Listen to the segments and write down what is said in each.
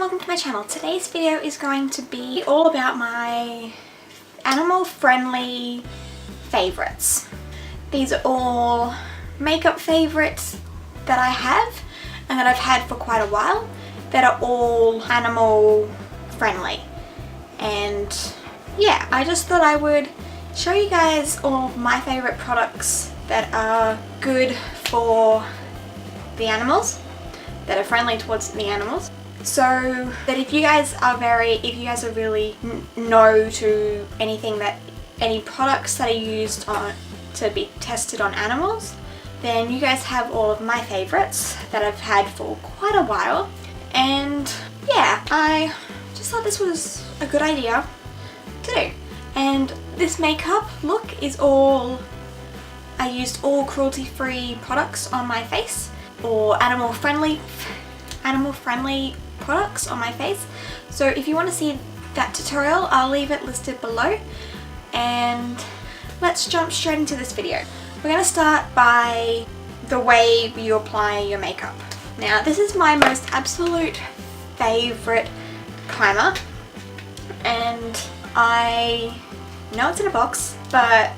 and welcome to my channel. Today's video is going to be all about my animal friendly favorites. These are all makeup favorites that I have and that I've had for quite a while that are all animal friendly. And yeah, I just thought I would show you guys all of my favorite products that are good for the animals, that are friendly towards the animals. So that if you guys are really no to any products that are used to be tested on animals, then you guys have all of my favorites that I've had for quite a while. And yeah, I just thought this was a good idea to do. And this makeup look is I used all cruelty-free products on my face, or animal-friendly products on my face. So if you want to see that tutorial, I'll leave it listed below. And let's jump straight into this video. We're going to start by the way you apply your makeup. Now, this is my most absolute favorite primer, and I know it's in a box, but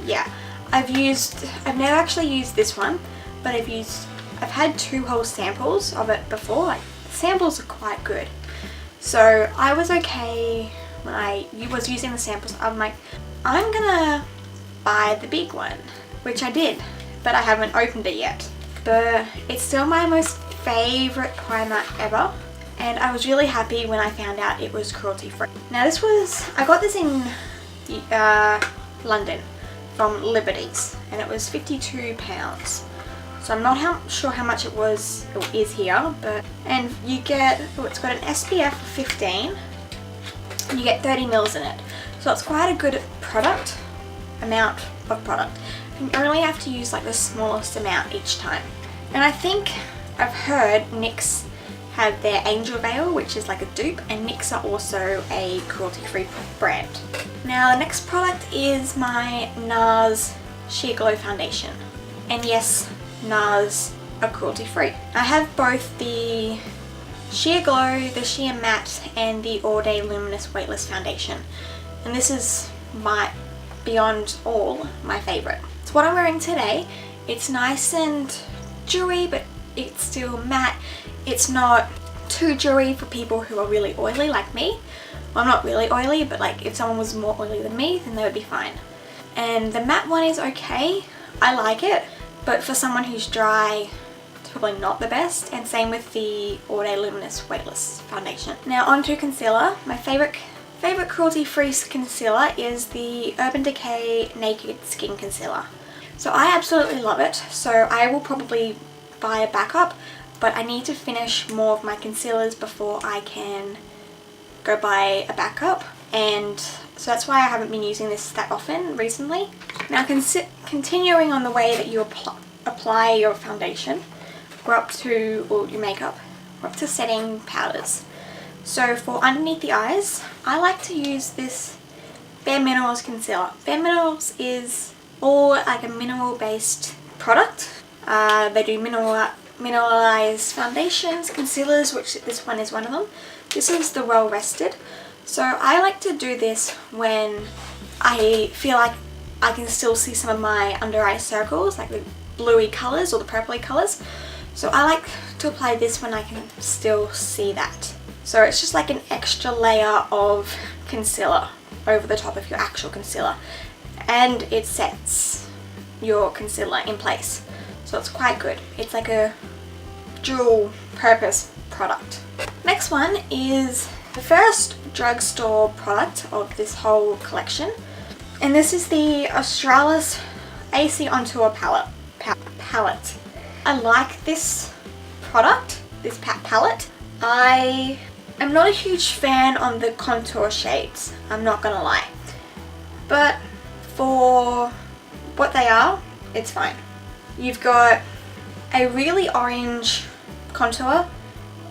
yeah, I've never actually used this one, but I've had two whole samples of it before. Like, the samples are quite good, so I was okay when I was using the samples. I'm like, I'm gonna buy the big one, which I did, but I haven't opened it yet. But it's still my most favorite primer ever, and I was really happy when I found out it was cruelty free. Now I got this in London from Liberty's, and it was £52. So I'm not sure how much it is here, and you get, it's got an SPF of 15, and you get 30 mils in it. So it's quite a good amount of product. You only have to use like the smallest amount each time. And I think I've heard NYX have their Angel Veil, which is like a dupe, and NYX are also a cruelty-free brand. Now the next product is my NARS Sheer Glow Foundation. And yes, NARS are cruelty-free. I have both the Sheer Glow, the Sheer Matte, and the All Day Luminous Weightless Foundation. And this is beyond all my favorite. It's what I'm wearing today. It's nice and dewy, but it's still matte. It's not too dewy for people who are really oily like me. Well, I'm not really oily, but like if someone was more oily than me, then they would be fine. And the matte one is okay. I like it, but for someone who's dry, it's probably not the best. And same with the All Day Luminous Weightless Foundation. Now onto concealer. My favorite cruelty-free concealer is the Urban Decay Naked Skin Concealer. So I absolutely love it. So I will probably buy a backup, but I need to finish more of my concealers before I can go buy a backup. And so that's why I haven't been using this that often recently. Now continuing on the way that you apply your foundation, your makeup, we're up to setting powders. So for underneath the eyes, I like to use this Bare Minerals concealer. Bare Minerals is all like a mineral based product. They do mineralized foundations, concealers, which this one is one of them. This is the Well Rested. So I like to do this when I feel like I can still see some of my under eye circles, like the bluey colours or the purpley colours. So I like to apply this when I can still see that. So it's just like an extra layer of concealer over the top of your actual concealer, and it sets your concealer in place. So it's quite good. It's like a dual purpose product. Next one is the first drugstore product of this whole collection, and this is the Australis AC On Tour palette. I like this product, this palette. I am not a huge fan on the contour shades, I'm not gonna lie, but for what they are, it's fine. You've got a really orange contour,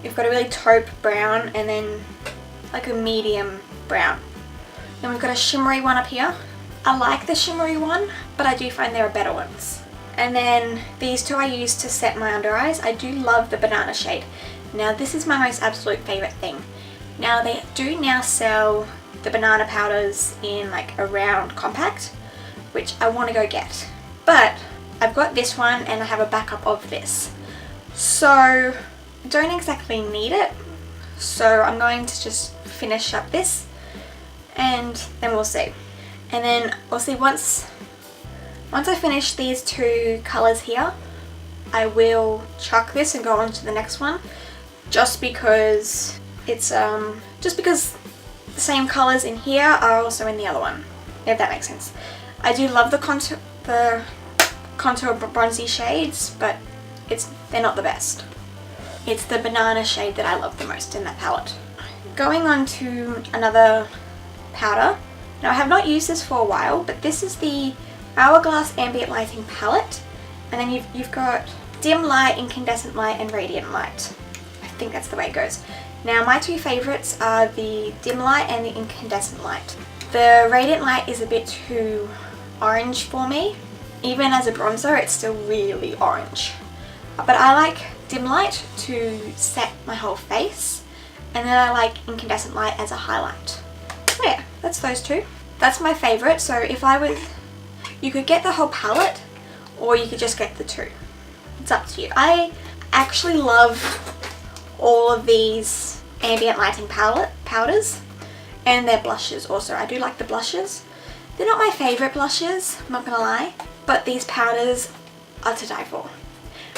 you've got a really taupe brown, and then like a medium brown. Then we've got a shimmery one up here. I like the shimmery one, but I do find there are better ones. And then these two I use to set my under eyes. I do love the banana shade. Now this is my most absolute favourite thing. Now they do now sell the banana powders in like a round compact, which I want to go get. But I've got this one and I have a backup of this. So I don't exactly need it. So I'm going to just finish up this and then we'll see. And then we'll see once I finish these two colours here, I will chuck this and go on to the next one, just because it's just because the same colours in here are also in the other one, if that makes sense. I do love the contour bronzy shades, but they're not the best. It's the banana shade that I love the most in that palette. Going on to another powder. Now I have not used this for a while, but this is the Hourglass Ambient Lighting Palette, and then you've got Dim Light, Incandescent Light and Radiant Light. I think that's the way it goes. Now my two favourites are the Dim Light and the Incandescent Light. The Radiant Light is a bit too orange for me. Even as a bronzer it's still really orange. But I like Dim Light to set my whole face, and then I like Incandescent Light as a highlight. So yeah, that's those two. That's my favourite, so if I was... You could get the whole palette or you could just get the two. It's up to you. I actually love all of these ambient lighting powders and their blushes also. I do like the blushes. They're not my favourite blushes, I'm not gonna lie, but these powders are to die for.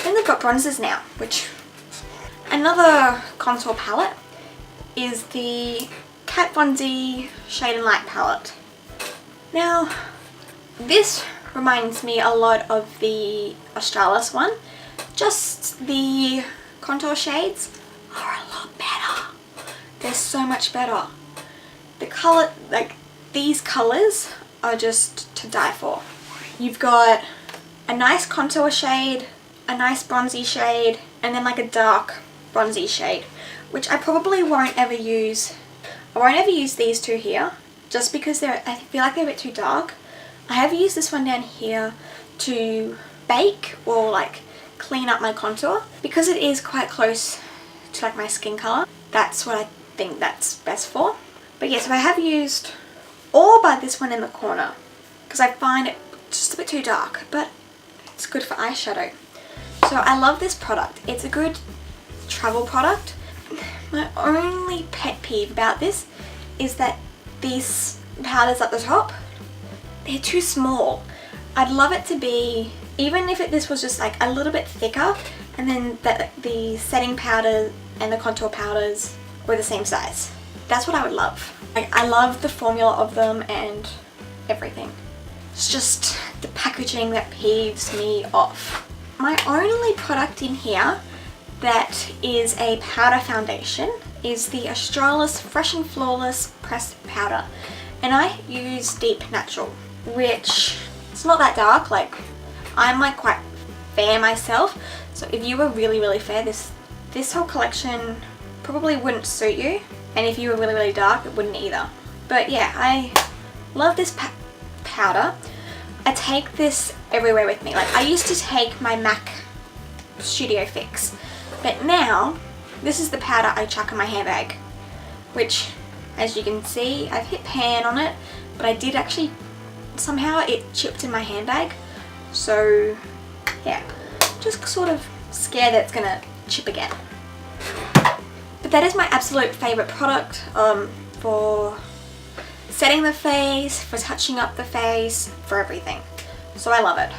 And they've got bronzers now, which... Another contour palette is the Kat Von D Shade and Light palette. Now, this reminds me a lot of the Australis one, just the contour shades are a lot better. They're so much better. The colour, like these colours are just to die for. You've got a nice contour shade, a nice bronzy shade, and then like a dark bronzy shade, which I probably won't ever use. I won't ever use these two here, just because I feel like they're a bit too dark. I have used this one down here to bake or like clean up my contour. Because it is quite close to like my skin colour, that's what I think that's best for. But yes, I have used or by this one in the corner, because I find it just a bit too dark, but it's good for eyeshadow. So I love this product. It's a good travel product. My only pet peeve about this is that these powders at the top, they're too small. I'd love it to be, even if this was just like a little bit thicker, and then the setting powder and the contour powders were the same size. That's what I would love. Like, I love the formula of them and everything. It's just the packaging that peeves me off. My only product in here that is a powder foundation is the Australis Fresh and Flawless Pressed Powder, and I use Deep Natural, which it's not that dark. Like, I'm like quite fair myself, so if you were really fair, this whole collection probably wouldn't suit you, and if you were really dark, it wouldn't either. But yeah, I love this powder. I take this everywhere with me. Like, I used to take my MAC Studio Fix, but now this is the powder I chuck in my handbag, which, as you can see, I've hit pan on it, but I did actually, somehow it chipped in my handbag. So yeah, just sort of scared that it's gonna chip again. But that is my absolute favourite product for setting the face, for touching up the face, for everything. So I love it.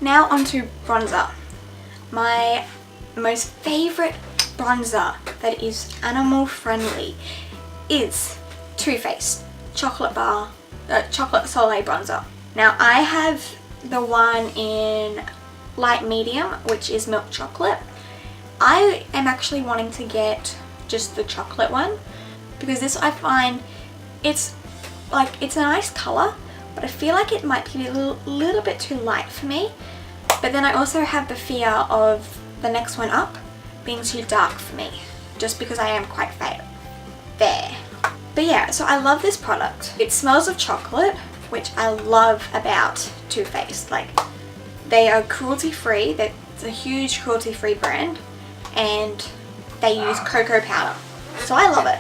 Now onto bronzer. My most favourite bronzer that is animal friendly is Too Faced Chocolate Soleil bronzer. Now I have the one in light medium, which is milk chocolate. I am actually wanting to get just the chocolate one, because this, I find it's a nice colour, but I feel like it might be a little bit too light for me. But then I also have the fear of the next one up being too dark for me, just because I am quite fair. But yeah, so I love this product. It smells of chocolate, which I love about Too Faced. Like, They are cruelty free. It's a huge cruelty free brand, and they use cocoa powder. So I love it.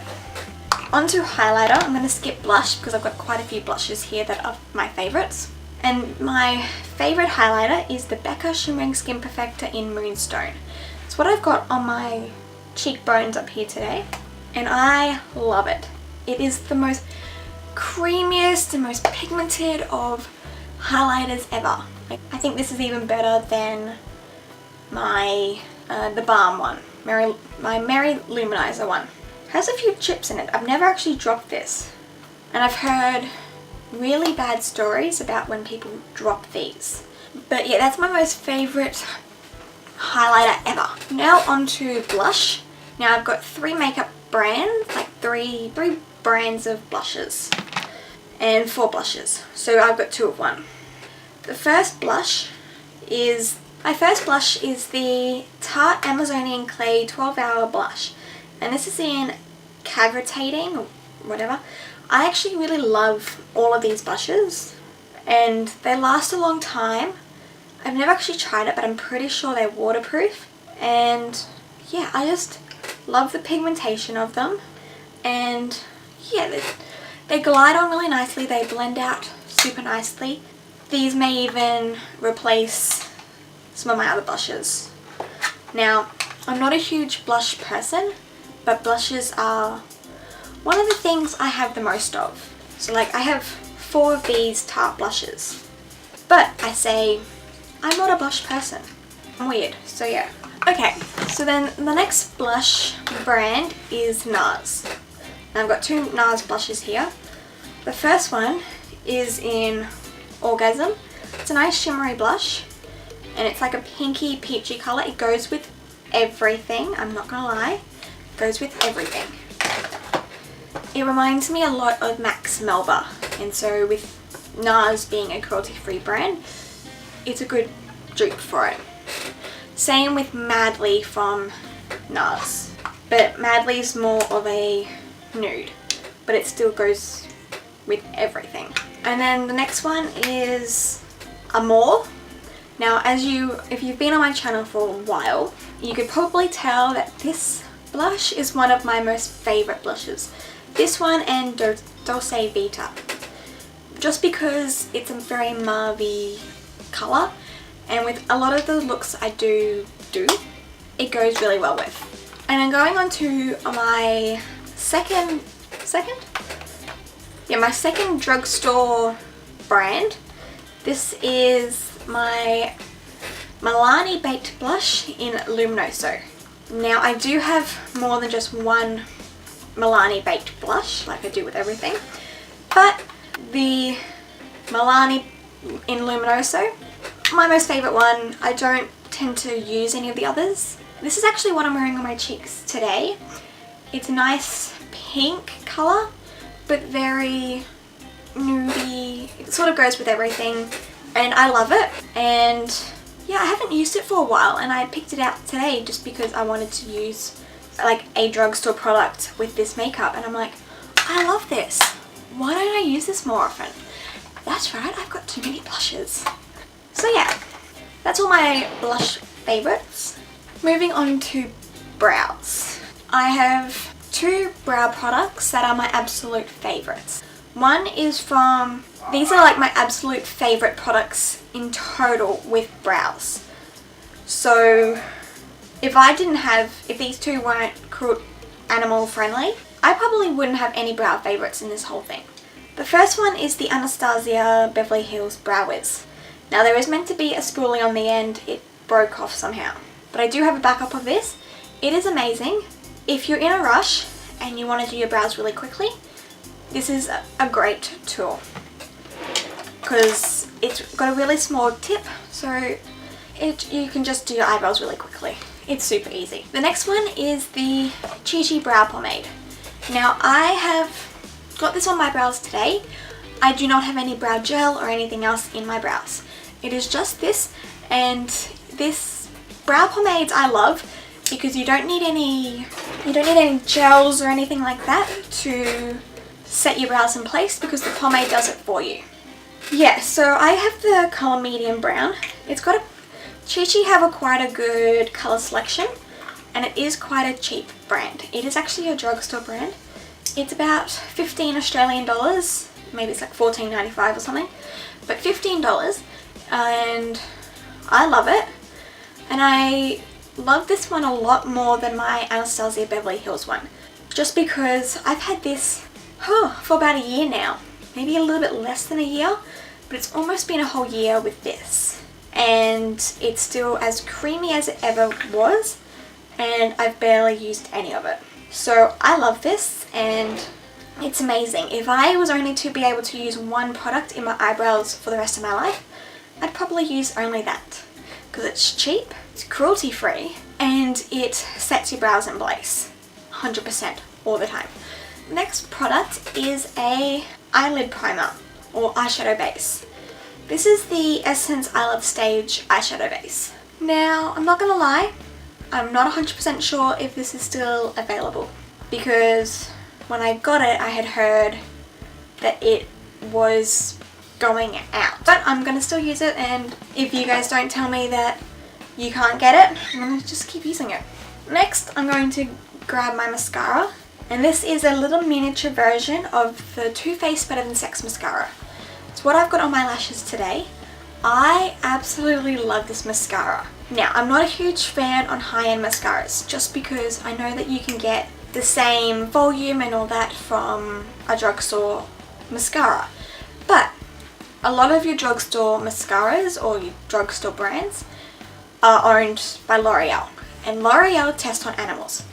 Onto highlighter. I'm going to skip blush because I've got quite a few blushes here that are my favourites. And my favourite highlighter is the Becca Shimmering Skin Perfector in Moonstone. It's what I've got on my cheekbones up here today, and I love it. It is the most creamiest and most pigmented of highlighters ever. I think this is even better than my the Balm one, my Merry Luminizer one. It has a few chips in it. I've never actually dropped this, and I've heard really bad stories about when people drop these. But yeah, that's my most favourite highlighter ever. Now onto blush. Now I've got 3 makeup brands, like three brands of blushes and 4 blushes. So I've got 2 of one. The first blush is the Tarte Amazonian Clay 12-Hour Blush, and this is in Cavitating or whatever. I actually really love all of these blushes, and they last a long time. I've never actually tried it, but I'm pretty sure they're waterproof, and yeah, I just love the pigmentation of them, and yeah, they glide on really nicely. They blend out super nicely. These may even replace some of my other blushes. Now, I'm not a huge blush person, but blushes are one of the things I have the most of. So like, I have 4 of these Tarte blushes, but I say I'm not a blush person. I'm weird, so yeah. Okay, so then the next blush brand is NARS. Now I've got 2 NARS blushes here. The first one is in Orgasm. It's a nice shimmery blush, and it's like a pinky peachy colour. It goes with everything, I'm not gonna lie. It goes with everything. It reminds me a lot of Max Melba, and so with NARS being a cruelty-free brand, it's a good dupe for it. Same with Madly from NARS, but Madly's more of a nude, but it still goes with everything. And then the next one is Amore. Now, if you've been on my channel for a while, you could probably tell that this blush is one of my most favourite blushes. This one and Dolce Vita. Just because it's a very mauve-y colour, and with a lot of the looks I do, it goes really well with. And I'm going on to my second drugstore brand. This is my Milani Baked Blush in Luminoso. Now I do have more than just one Milani Baked Blush, like I do with everything, but the Milani in Luminoso, my most favourite one. I don't tend to use any of the others. This is actually what I'm wearing on my cheeks today. It's a nice pink colour, but very nudie. It sort of goes with everything, and I love it. And yeah, I haven't used it for a while, and I picked it out today just because I wanted to use like a drugstore product with this makeup, and I'm like, I love this. Why don't I use this more often? That's right, I've got too many blushes. So yeah, that's all my blush favourites. Moving on to brows. I have 2 brow products that are my absolute favourites. One is these are like my absolute favourite products in total with brows. So if these 2 weren't animal friendly, I probably wouldn't have any brow favourites in this whole thing. The first one is the Anastasia Beverly Hills Brow Wiz. Now there is meant to be a spoolie on the end, it broke off somehow. But I do have a backup of this. It is amazing. If you're in a rush and you want to do your brows really quickly, this is a great tool. Because it's got a really small tip, so you can just do your eyebrows really quickly. It's super easy. The next one is the Chi Chi Brow Pomade. Now I have got this on my brows today. I do not have any brow gel or anything else in my brows. It is just this, and this brow pomades I love because you don't need any gels or anything like that to set your brows in place, because the pomade does it for you. Yeah, so I have the colour medium brown. It's got a, Chi have quite a good colour selection, and it is quite a cheap brand. It is actually a drugstore brand. It's about 15 Australian dollars, maybe it's like $14.95 or something, but $15, and I love it. And I love this one a lot more than my Anastasia Beverly Hills one, just because I've had this for about a year now, maybe a little bit less than a year, but it's almost been a whole year with this, and it's still as creamy as it ever was, and I've barely used any of it. So I love this, and it's amazing. If I was only to be able to use one product in my eyebrows for the rest of my life, I'd probably use only that, because it's cheap, it's cruelty free, and it sets your brows in place 100% all the time. Next product is a eyelid primer or eyeshadow base. This is the Essence I Love Stage eyeshadow base. Now, I'm not gonna lie, I'm not 100% sure if this is still available, because when I got it I had heard that it was going out. But I'm gonna still use it, and if you guys don't tell me that you can't get it, I'm gonna just keep using it. Next, I'm going to grab my mascara, and this is a little miniature version of the Too Faced Better Than Sex mascara. It's what I've got on my lashes today. I absolutely love this mascara. Now, I'm not a huge fan on high-end mascaras, just because I know that you can get the same volume and all that from a drugstore mascara. But a lot of your drugstore mascaras or your drugstore brands are owned by L'Oreal, and L'Oreal test on animals.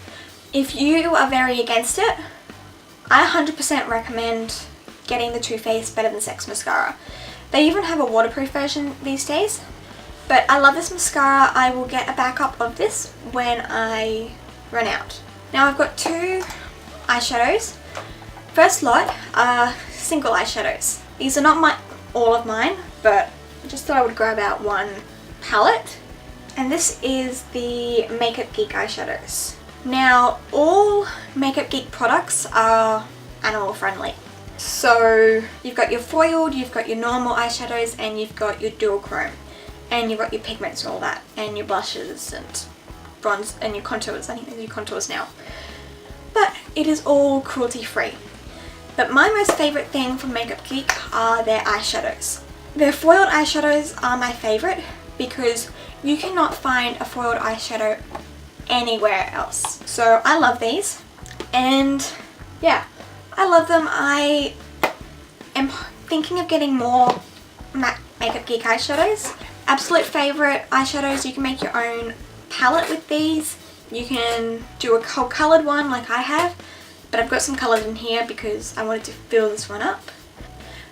If you are very against it, I 100% recommend getting the Too Faced Better Than Sex mascara. They even have a waterproof version these days, but I love this mascara. I will get a backup of this when I run out. Now I've got two eyeshadows. First lot are single eyeshadows. These are not all of mine, but I just thought I would grab out one palette. And this is the Makeup Geek eyeshadows. Now, all Makeup Geek products are animal friendly. So you've got your foiled, you've got your normal eyeshadows, and you've got your dual chrome. And you've got your pigments and all that, and your blushes and bronze and your contours. I think these are your contours now. But it is all cruelty free. But my most favourite thing from Makeup Geek are their eyeshadows. Their foiled eyeshadows are my favourite because you cannot find a foiled eyeshadow anywhere else. So I love these, and yeah, I love them. I am thinking of getting more Makeup Geek eyeshadows. Absolute favourite eyeshadows. You can make your own palette with these. You can do a whole coloured one like I have, but I've got some colours in here because I wanted to fill this one up.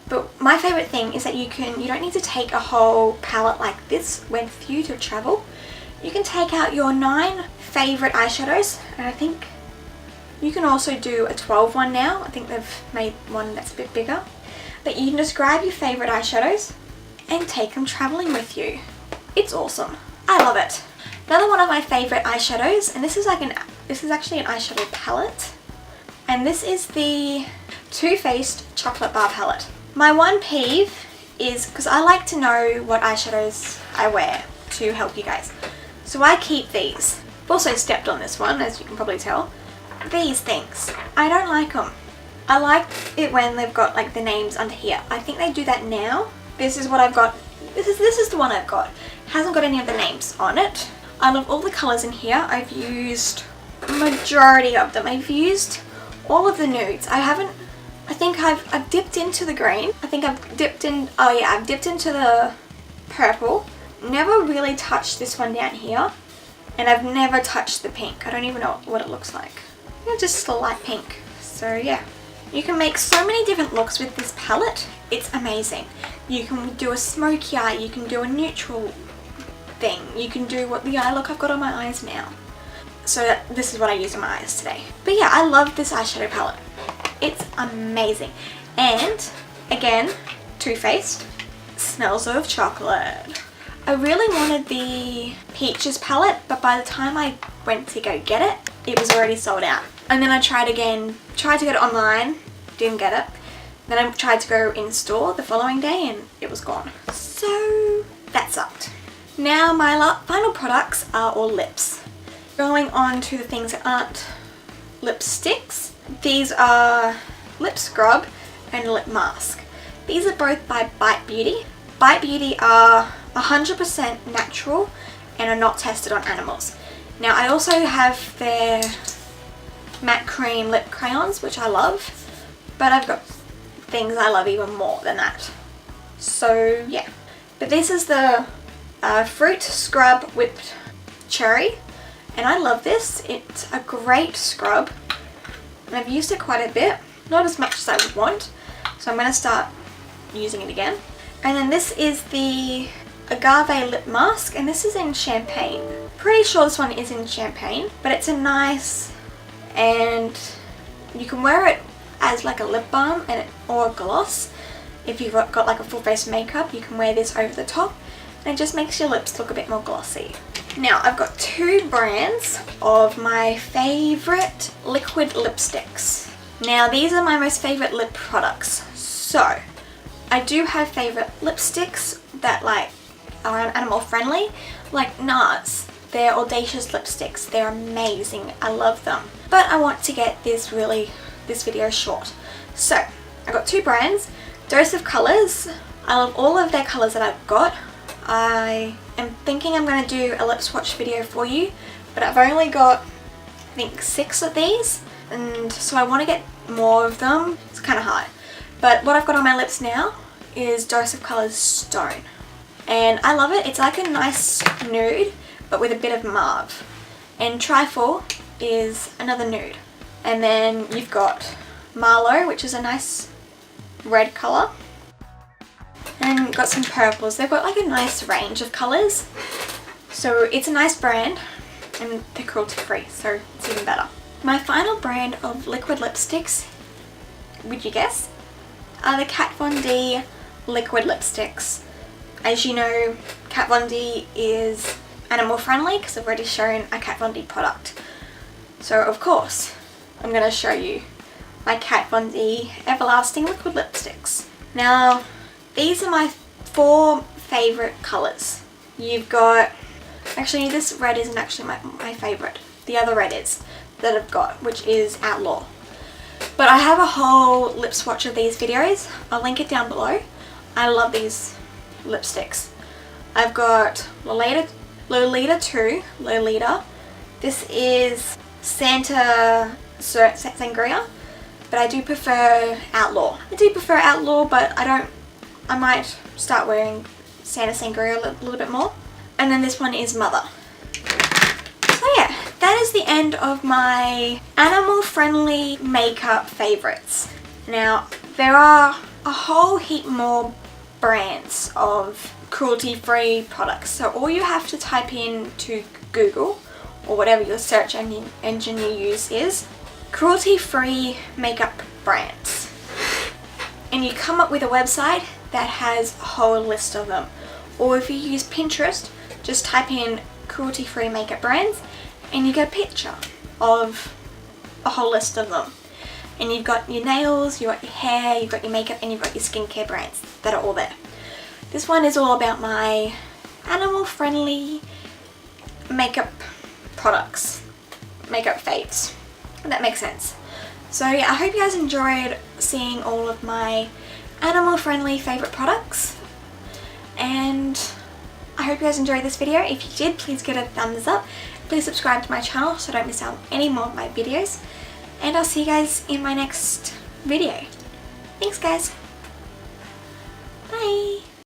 But my favourite thing is that you don't need to take a whole palette like this with you to travel. You can take out your 9 favourite eyeshadows, and I think you can also do a 12 one now. I think they've made one that's a bit bigger. But you can just grab your favourite eyeshadows and take them travelling with you. It's awesome. I love it. Another one of my favourite eyeshadows, and this is actually an eyeshadow palette, and this is the Too Faced Chocolate Bar Palette. My one peeve is, because I like to know what eyeshadows I wear to help you guys, so I keep these. I've also stepped on this one, as you can probably tell. These things, I don't like them. I like it when they've got like the names under here. I think they do that now. This is what I've got. This is the one I've got. It hasn't got any of the names on it. I love all the colours in here. I've used a majority of them. I've used all of the nudes. I think I've dipped into the green. I think I've dipped into the purple. Never really touched this one down here. And I've never touched the pink. I don't even know what it looks like. It's just a light pink. So yeah. You can make so many different looks with this palette. It's amazing. You can do a smoky eye. You can do a neutral thing. You can do what the eye look I've got on my eyes now. So this is what I use on my eyes today. But yeah, I love this eyeshadow palette. It's amazing. And again, Too Faced. Smells of chocolate. I really wanted the Peaches palette, but by the time I went to go get it, it was already sold out. And then I tried to get it online, didn't get it. Then I tried to go in store the following day and it was gone. So that sucked. Now my final products are all lips. Going on to the things that aren't lipsticks. These are lip scrub and lip mask. These are both by Bite Beauty. Bite Beauty are 100% natural and are not tested on animals. Now I also have their matte cream lip crayons, which I love, but I've got things I love even more than that. So yeah, but this is the Fruit Scrub Whipped Cherry, and I love this. It's a great scrub and I've used it quite a bit, not as much as I would want, so I'm going to start using it again. And then this is the Agave Lip Mask, and this is in Champagne. Pretty sure this one is in Champagne, but it's a nice, and you can wear it as like a lip balm or a gloss. If you've got like a full face makeup, you can wear this over the top and it just makes your lips look a bit more glossy. Now I've got two brands of my favourite liquid lipsticks. Now these are my most favourite lip products. So I do have favourite lipsticks that like are animal friendly, like NARS. They're audacious lipsticks. They're amazing. I love them. But I want to get this video short. So I got two brands. Dose of Colours. I love all of their colours that I've got. I am thinking I'm going to do a lip swatch video for you, but I've only got I think 6 of these, and so I want to get more of them. It's kind of hard. But what I've got on my lips now is Dose of Colours Stone. And I love it. It's like a nice nude, but with a bit of mauve. And Trifle is another nude. And then you've got Marlowe, which is a nice red colour. And you've got some purples. They've got like a nice range of colours. So it's a nice brand, and they're cruelty free, so it's even better. My final brand of liquid lipsticks, would you guess, are the Kat Von D liquid lipsticks. As you know, Kat Von D is animal friendly because I've already shown a Kat Von D product. So of course, I'm going to show you my Kat Von D Everlasting liquid lipsticks. Now, these are my 4 favourite colours. You've got, actually this red isn't actually my favourite. The other red is that I've got, which is Outlaw. But I have a whole lip swatch of these videos. I'll link it down below. I love these lipsticks. I've got Lolita 2, Lolita. This is Santa Sangria, but I do prefer Outlaw. But I might start wearing Santa Sangria a little bit more. And then this one is Mother. So yeah, that is the end of my animal friendly makeup favourites. Now there are a whole heap more brands of cruelty free products, so all you have to type in to Google or whatever your search engine you use is cruelty free makeup brands, and you come up with a website that has a whole list of them. Or if you use Pinterest, just type in cruelty free makeup brands and you get a picture of a whole list of them. And you've got your nails, you've got your hair, you've got your makeup, and you've got your skincare brands that are all there. This one is all about my animal friendly makeup products, makeup faves. That makes sense. So yeah, I hope you guys enjoyed seeing all of my animal friendly favourite products, and I hope you guys enjoyed this video. If you did, please give it a thumbs up. Please subscribe to my channel so don't miss out on any more of my videos, and I'll see you guys in my next video. Thanks guys. Bye.